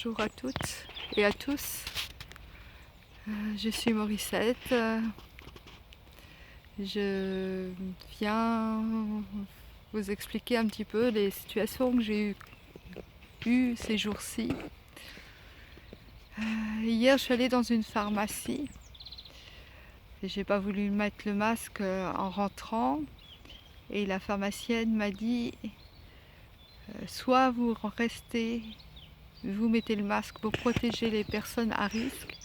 Bonjour à toutes et à tous. Je suis Morissette. Je viens vous expliquer un petit peu les situations que j'ai eues ces jours-ci. Hier, je suis allée dans une pharmacie et j'ai pas voulu mettre le masque en rentrant. Et la pharmacienne m'a dit soit vous restez, vous mettez le masque pour protéger les personnes à risque,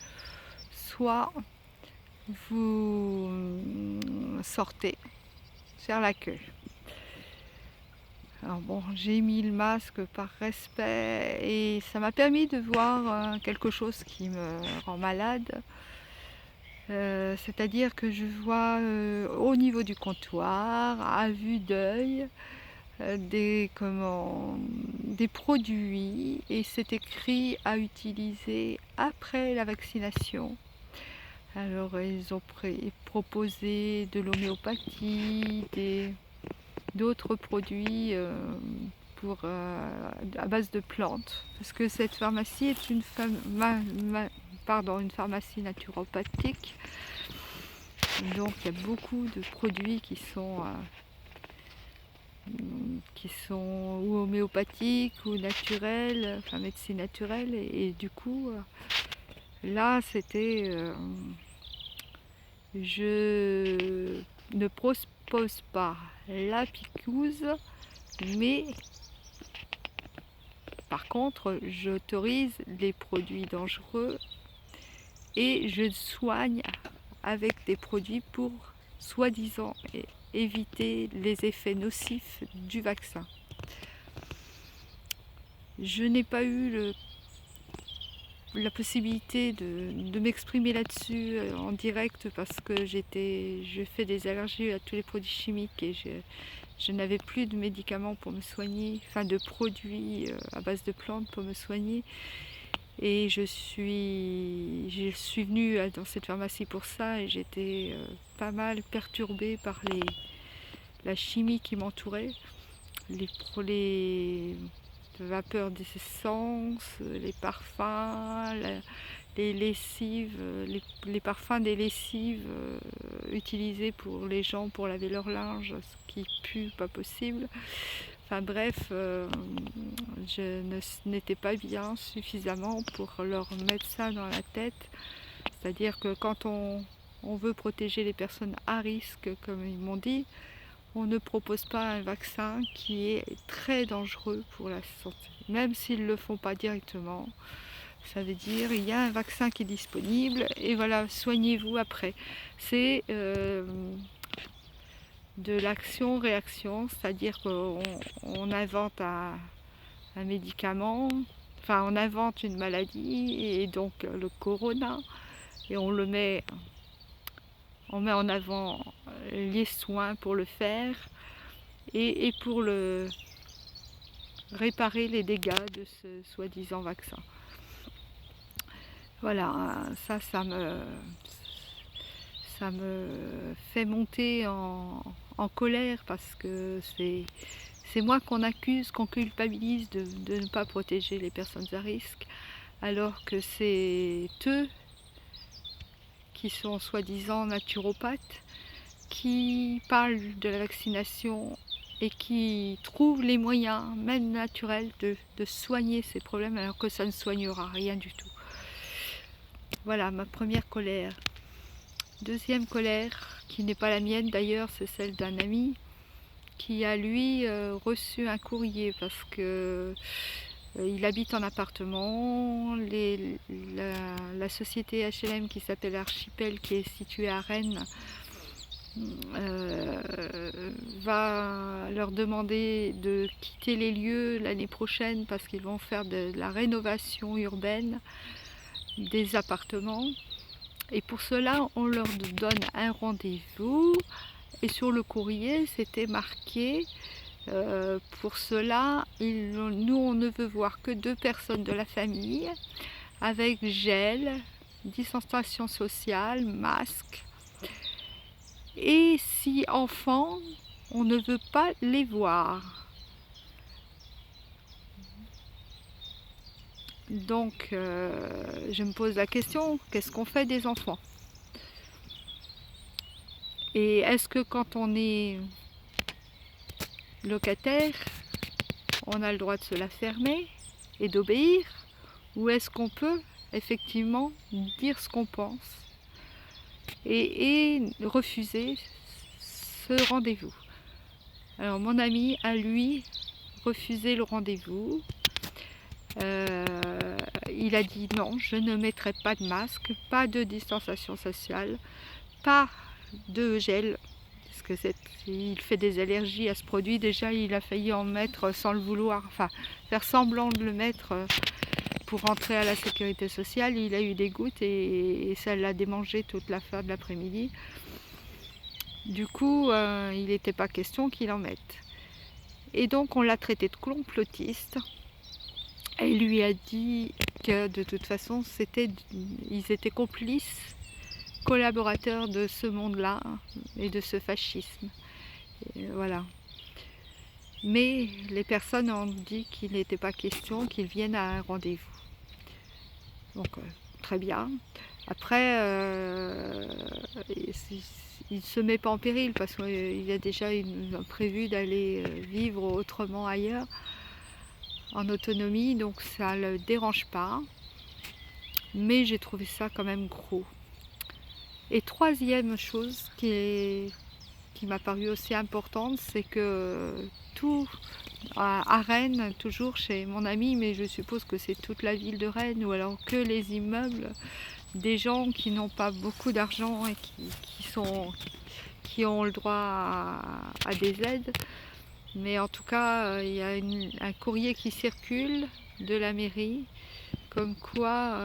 soit vous sortez faire la queue. Alors bon, j'ai mis le masque par respect et ça m'a permis de voir quelque chose qui me rend malade. C'est-à-dire que je vois au niveau du comptoir, à vue d'œil, des produits et c'est écrit à utiliser après la vaccination. Alors ils ont proposé de l'homéopathie, d'autres produits à base de plantes. Parce que cette pharmacie est une pharmacie naturopathique. Donc il y a beaucoup de produits qui sont ou homéopathiques ou naturels, enfin médecine naturelle. Et du coup, là c'était... je ne propose pas la piquouse, mais par contre, j'autorise les produits dangereux et je soigne avec des produits pour, soi-disant, éviter les effets nocifs du vaccin. Je n'ai pas eu la possibilité de m'exprimer là-dessus en direct parce que je fais des allergies à tous les produits chimiques et je n'avais plus de médicaments pour me soigner, enfin de produits à base de plantes pour me soigner. Et je suis venue dans cette pharmacie pour ça et j'étais pas mal perturbée par la chimie qui m'entourait, les vapeurs d'essence, les parfums, les lessives, les parfums des lessives utilisés pour les gens pour laver leur linge, ce qui pue pas possible. Enfin bref, je n'étais pas bien suffisamment pour leur mettre ça dans la tête. C'est-à-dire que quand on veut protéger les personnes à risque, comme ils m'ont dit, on ne propose pas un vaccin qui est très dangereux pour la santé. Même s'ils ne le font pas directement, ça veut dire il y a un vaccin qui est disponible et voilà, soignez-vous après. C'est de l'action-réaction, c'est-à-dire qu'on invente un médicament, enfin on invente une maladie et donc le corona et on met en avant les soins pour le faire et pour réparer les dégâts de ce soi-disant vaccin. Voilà, ça me fait monter en colère parce que c'est moi qu'on accuse, qu'on culpabilise de ne pas protéger les personnes à risque, alors que c'est eux qui sont soi-disant naturopathes, qui parlent de la vaccination et qui trouvent les moyens, même naturels, de soigner ces problèmes alors que ça ne soignera rien du tout. Voilà ma première colère. Deuxième colère, qui n'est pas la mienne d'ailleurs, c'est celle d'un ami qui a lui reçu un courrier parce que il habite en appartement. La société HLM qui s'appelle Archipel, qui est située à Rennes, va leur demander de quitter les lieux l'année prochaine parce qu'ils vont faire de la rénovation urbaine des appartements. Et pour cela, on leur donne un rendez-vous. Et sur le courrier, c'était marqué pour cela, nous, on ne veut voir que 2 personnes de la famille avec gel, distanciation sociale, masque. Et si enfants, on ne veut pas les voir. Donc je me pose la question, qu'est-ce qu'on fait des enfants? Et est-ce que quand on est locataire, on a le droit de se la fermer et d'obéir? Ou est-ce qu'on peut effectivement dire ce qu'on pense et refuser ce rendez-vous? Alors mon ami a lui refusé le rendez-vous. Il a dit non, je ne mettrai pas de masque, pas de distanciation sociale, pas de gel, parce que il fait des allergies à ce produit. Déjà, il a failli en mettre sans le vouloir, enfin faire semblant de le mettre pour rentrer à la sécurité sociale. Il a eu des gouttes et ça l'a démangé toute la fin de l'après-midi. Du coup, il n'était pas question qu'il en mette. Et donc, on l'a traité de complotiste. Et il lui a dit que de toute façon, ils étaient complices, collaborateurs de ce monde-là et de ce fascisme. Et voilà. Mais les personnes ont dit qu'il n'était pas question qu'ils viennent à un rendez-vous. Donc, très bien. Après, il ne se met pas en péril parce qu'il a déjà prévu d'aller vivre autrement ailleurs, en autonomie, donc ça ne le dérange pas. Mais j'ai trouvé ça quand même gros. Et troisième chose qui m'a paru aussi importante, c'est que tout à Rennes, toujours chez mon ami, mais je suppose que c'est toute la ville de Rennes, ou alors que les immeubles, des gens qui n'ont pas beaucoup d'argent et qui ont le droit à des aides. Mais en tout cas, il y a un courrier qui circule de la mairie, comme quoi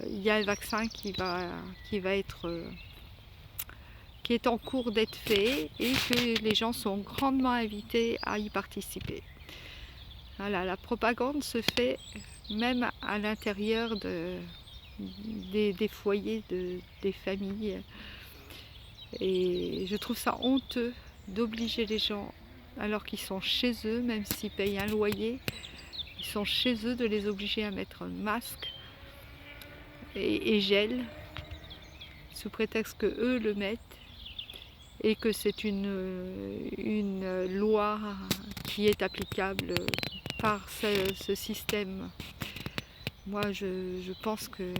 il y a un vaccin qui est en cours d'être fait et que les gens sont grandement invités à y participer. Voilà, la propagande se fait même à l'intérieur des foyers, des familles. Et je trouve ça honteux d'obliger les gens, alors qu'ils sont chez eux, même s'ils payent un loyer, ils sont chez eux, de les obliger à mettre un masque et gel, sous prétexte que eux le mettent, et que c'est une loi qui est applicable par ce système. Moi, je pense que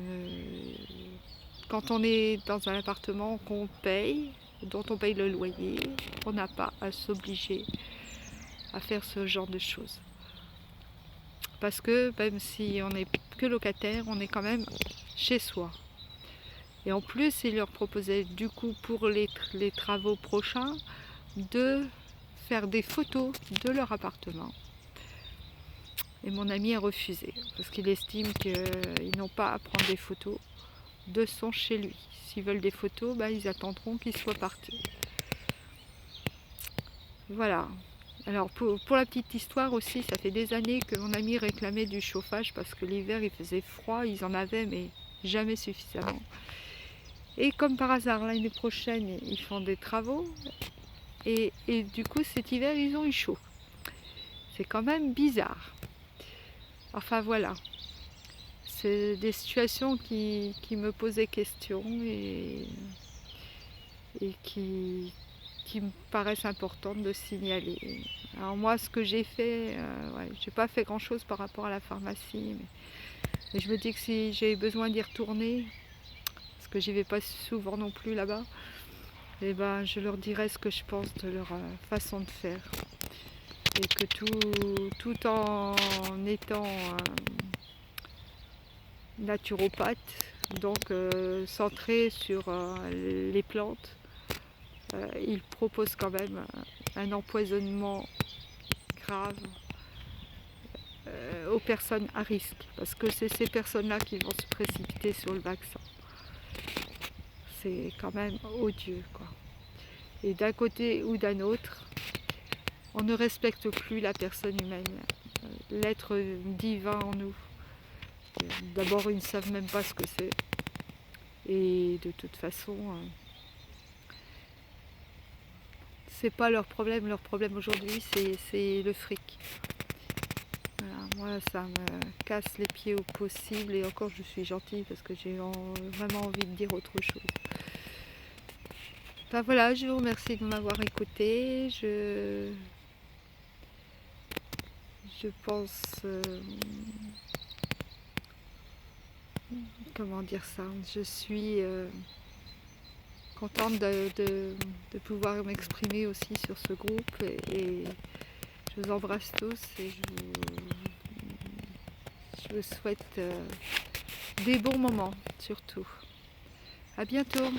quand on est dans un appartement qu'on paye, dont on paye le loyer, on n'a pas à s'obliger à faire ce genre de choses. Parce que même si on n'est que locataire, on est quand même chez soi. Et en plus, il leur proposait du coup pour les travaux prochains de faire des photos de leur appartement. Et mon ami a refusé, parce qu'il estime qu'ils n'ont pas à prendre des photos de son chez lui. S'ils veulent des photos, ils attendront qu'il soit parti. Voilà. Alors pour la petite histoire aussi, ça fait des années que mon ami réclamait du chauffage parce que l'hiver il faisait froid, ils en avaient mais jamais suffisamment. Et comme par hasard, l'année prochaine, ils font des travaux et du coup cet hiver ils ont eu chaud. C'est quand même bizarre. Enfin voilà. C'est des situations qui me posaient question et qui me paraissent importantes de signaler. Alors moi, ce que j'ai fait, j'ai pas fait grand chose par rapport à la pharmacie, mais je me dis que si j'ai besoin d'y retourner, parce que j'y vais pas souvent non plus là-bas, et je leur dirai ce que je pense de leur façon de faire. Et que tout en étant naturopathe, donc centré sur les plantes, il propose quand même un empoisonnement grave aux personnes à risque, parce que c'est ces personnes-là qui vont se précipiter sur le vaccin. C'est quand même odieux, quoi. Et d'un côté ou d'un autre, on ne respecte plus la personne humaine, l'être divin en nous. D'abord, ils ne savent même pas ce que c'est. Et de toute façon, c'est pas leur problème. Leur problème aujourd'hui, c'est le fric. Voilà. moi ça me casse les pieds au possible, et encore je suis gentille parce que j'ai vraiment envie de dire autre chose. Enfin voilà, je vous remercie de m'avoir écouté. Je pense, comment dire ça, je suis contente de pouvoir m'exprimer aussi sur ce groupe, et je vous embrasse tous, et je vous souhaite des bons moments surtout. À bientôt.